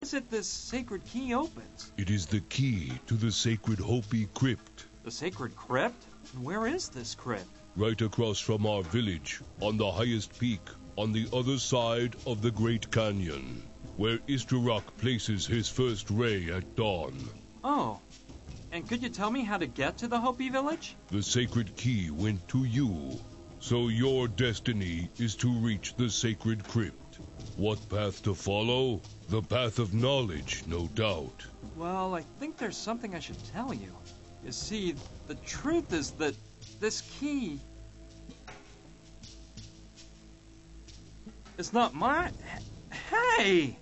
is it this sacred key opens? It is the key to the sacred Hopi crypt. The sacred crypt? And where is this crypt? Right across from our village, on the highest peak, on the other side of the Great Canyon, where Istarok places his first ray at dawn. Oh, and could you tell me how to get to the Hopi village? The sacred key went to you, so your destiny is to reach the sacred crypt. What path to follow? The path of knowledge, no doubt. Well, I think there's something I should tell you. You see, the truth is that this key is not mine. Hey!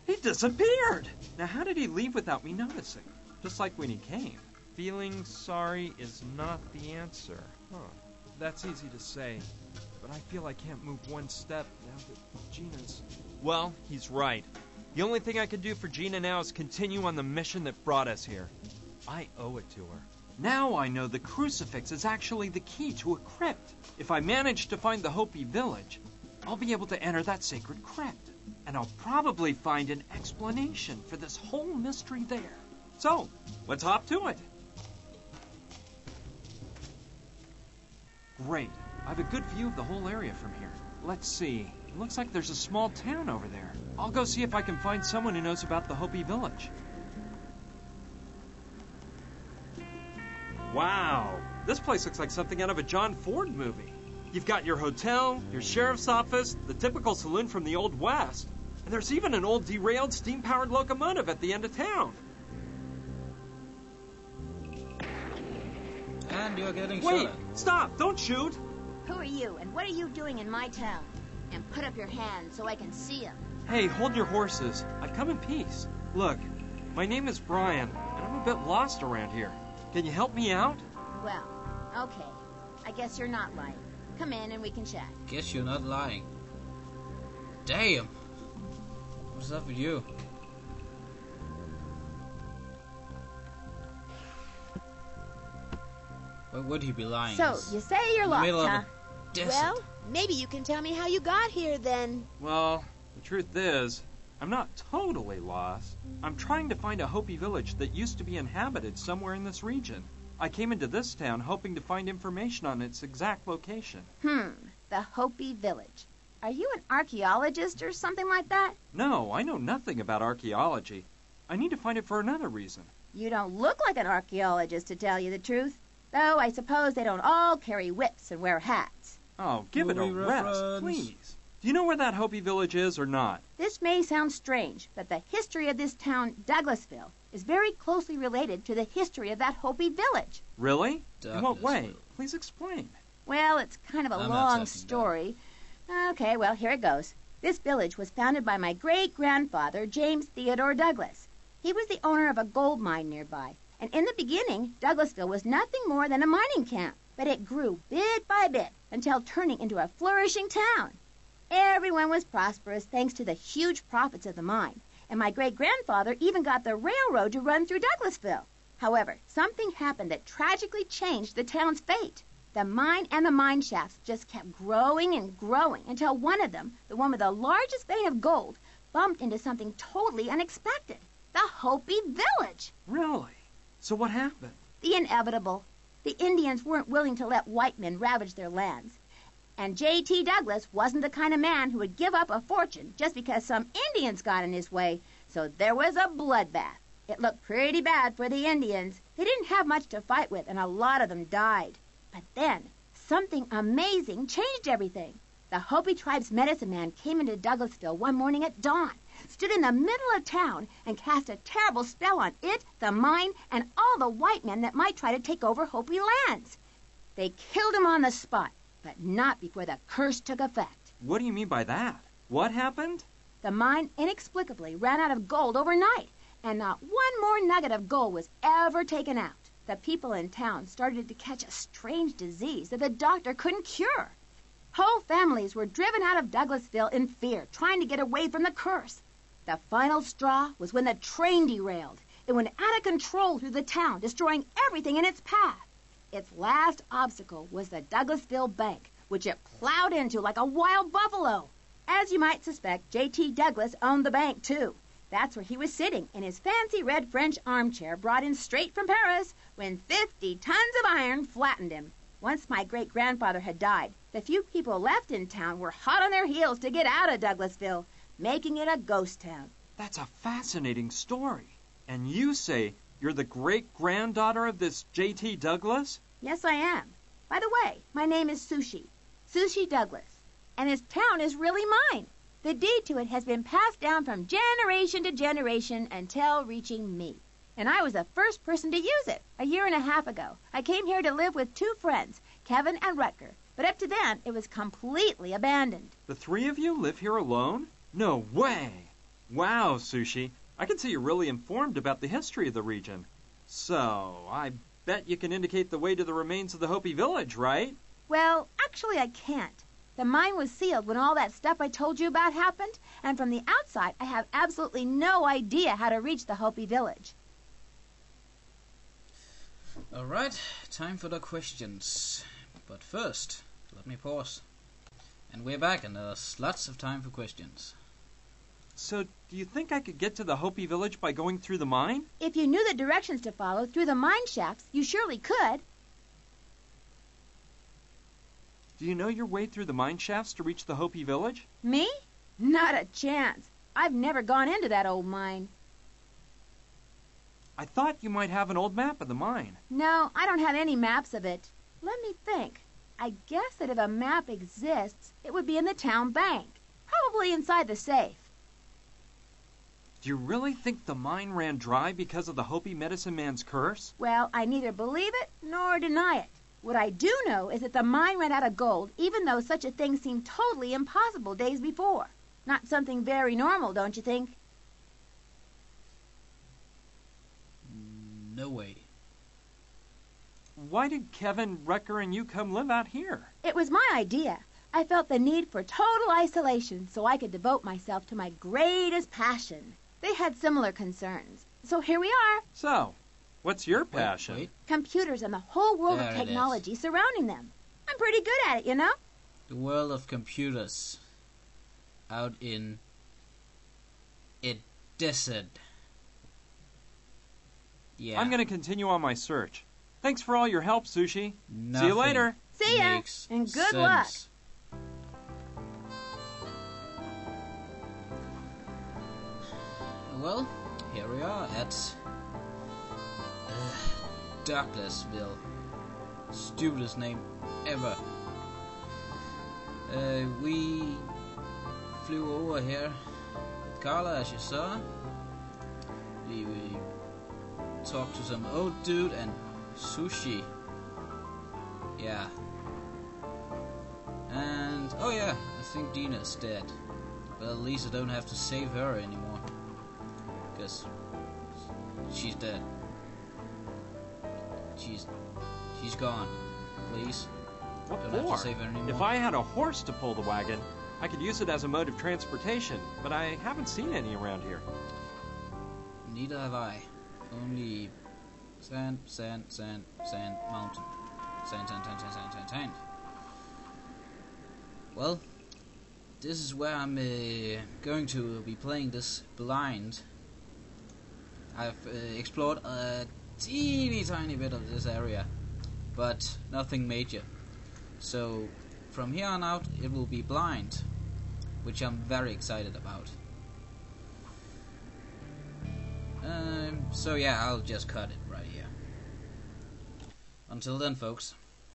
He disappeared! Now, how did he leave without me noticing? Just like when he came. Feeling sorry is not the answer. Huh. That's easy to say, but I feel I can't move one step now that Gina's... Well, he's right. The only thing I can do for Gina now is continue on the mission that brought us here. I owe it to her. Now I know the crucifix is actually the key to a crypt. If I manage to find the Hopi village, I'll be able to enter that sacred crypt. And I'll probably find an explanation for this whole mystery there. So, let's hop to it. Great. I have a good view of the whole area from here. Let's see. It looks like there's a small town over there. I'll go see if I can find someone who knows about the Hopi village. Wow. This place looks like something out of a John Ford movie. You've got your hotel, your sheriff's office, the typical saloon from the Old West. And there's even an old derailed steam-powered locomotive at the end of town. And you're getting Wait, shot at. Stop, don't shoot. Who are you, and what are you doing in my town? And put up your hands so I can see them. Hey, hold your horses. I've come in peace. Look, my name is Brian, and I'm a bit lost around here. Can you help me out? Well, okay. I guess you're not lying. Come in and we can chat. Guess you're not lying. Damn. What's up with you? Why would he be lying? So, you say you're in the lost, middle huh? of a desert. Well, maybe you can tell me how you got here then. Well, the truth is, I'm not totally lost. I'm trying to find a Hopi village that used to be inhabited somewhere in this region. I came into this town hoping to find information on its exact location. The Hopi village. Are you an archaeologist or something like that? No, I know nothing about archaeology. I need to find it for another reason. You don't look like an archaeologist, to tell you the truth. Though I suppose they don't all carry whips and wear hats. Oh, give it a Movie rest, reference. please. Do you know where that Hopi village is or not? This may sound strange, but the history of this town, Douglasville, is very closely related to the history of that Hopi village. Really? In what way? Douglasville. Please explain. Well, it's kind of a I'm not long taking story. Okay, well, here it goes. This village was founded by my great-grandfather, James Theodore Douglas. He was the owner of a gold mine nearby. And in the beginning, Douglasville was nothing more than a mining camp. But it grew bit by bit until turning into a flourishing town. Everyone was prosperous thanks to the huge profits of the mine. And my great-grandfather even got the railroad to run through Douglasville. However, something happened that tragically changed the town's fate. The mine and the mine shafts just kept growing and growing until one of them, the one with the largest vein of gold, bumped into something totally unexpected. The Hopi village. Really? So what happened? The inevitable. The Indians weren't willing to let white men ravage their lands. And J.T. Douglas wasn't the kind of man who would give up a fortune just because some Indians got in his way. So there was a bloodbath. It looked pretty bad for the Indians. They didn't have much to fight with, and a lot of them died. But then, something amazing changed everything. The Hopi tribe's medicine man came into Douglasville one morning at dawn, stood in the middle of town, and cast a terrible spell on it, the mine, and all the white men that might try to take over Hopi lands. They killed him on the spot, but not before the curse took effect. What do you mean by that? What happened? The mine inexplicably ran out of gold overnight, and not one more nugget of gold was ever taken out. The people in town started to catch a strange disease that the doctor couldn't cure. Whole families were driven out of Douglasville in fear, trying to get away from the curse. The final straw was when the train derailed. It went out of control through the town, destroying everything in its path. Its last obstacle was the Douglasville Bank, which it plowed into like a wild buffalo. As you might suspect, J.T. Douglas owned the bank, too. That's where he was sitting in his fancy red French armchair brought in straight from Paris when 50 tons of iron flattened him. Once my great-grandfather had died, the few people left in town were hot on their heels to get out of Douglasville, making it a ghost town. That's a fascinating story. And you say you're the great-granddaughter of this J.T. Douglas? Yes, I am. By the way, my name is Sushi Douglas, and his town is really mine. The deed to it has been passed down from generation to generation until reaching me. And I was the first person to use it a year and a half ago. I came here to live with 2 friends, Kevin and Rutger, but up to then it was completely abandoned. The 3 of you live here alone? No way! Wow, Sushi. I can see you're really informed about the history of the region. So, I bet you can indicate the way to the remains of the Hopi village, right? Well, actually I can't. The mine was sealed when all that stuff I told you about happened, and from the outside I have absolutely no idea how to reach the Hopi village. Alright, time for the questions. But first, let me pause. And we're back, and there's lots of time for questions. So, do you think I could get to the Hopi village by going through the mine? If you knew the directions to follow through the mine shafts, you surely could. Do you know your way through the mine shafts to reach the Hopi village? Me? Not a chance. I've never gone into that old mine. I thought you might have an old map of the mine. No, I don't have any maps of it. Let me think. I guess that if a map exists, it would be in the town bank. Probably inside the safe. Do you really think the mine ran dry because of the Hopi medicine man's curse? Well, I neither believe it nor deny it. What I do know is that the mine ran out of gold, even though such a thing seemed totally impossible days before. Not something very normal, don't you think? No way. Why did Kevin, Rutger, and you come live out here? It was my idea. I felt the need for total isolation so I could devote myself to my greatest passion. They had similar concerns. So here we are. So, what's your passion? Wait. Computers and the whole world There of it is. technology surrounding them. I'm pretty good at it, you know? The world of computers. Out in a desert. Yeah. I'm going to continue on my search. Thanks for all your help, Sushi. See Nothing you later. See ya, makes and good luck. sense. Well, here we are at Douglasville. Stupidest name ever. We flew over here with Carla, as you saw. We talked to some old dude and Sushi. Yeah. And, oh yeah, I think Dina's dead. But at least I don't have to save her anymore. Because she's dead. She's gone. Please. What Don't have for? to save her anymore. If I had a horse to pull the wagon, I could use it as a mode of transportation, but I haven't seen any around here. Neither have I. Only sand, sand, sand, sand, mountain. Sand, sand, sand, sand, sand, sand, sand. Well, this is where I'm going to be playing this blind. I've explored a teeny tiny bit of this area, but nothing major. So from here on out it will be blind, which I'm very excited about. So yeah, I'll just cut it right here. Until then, folks,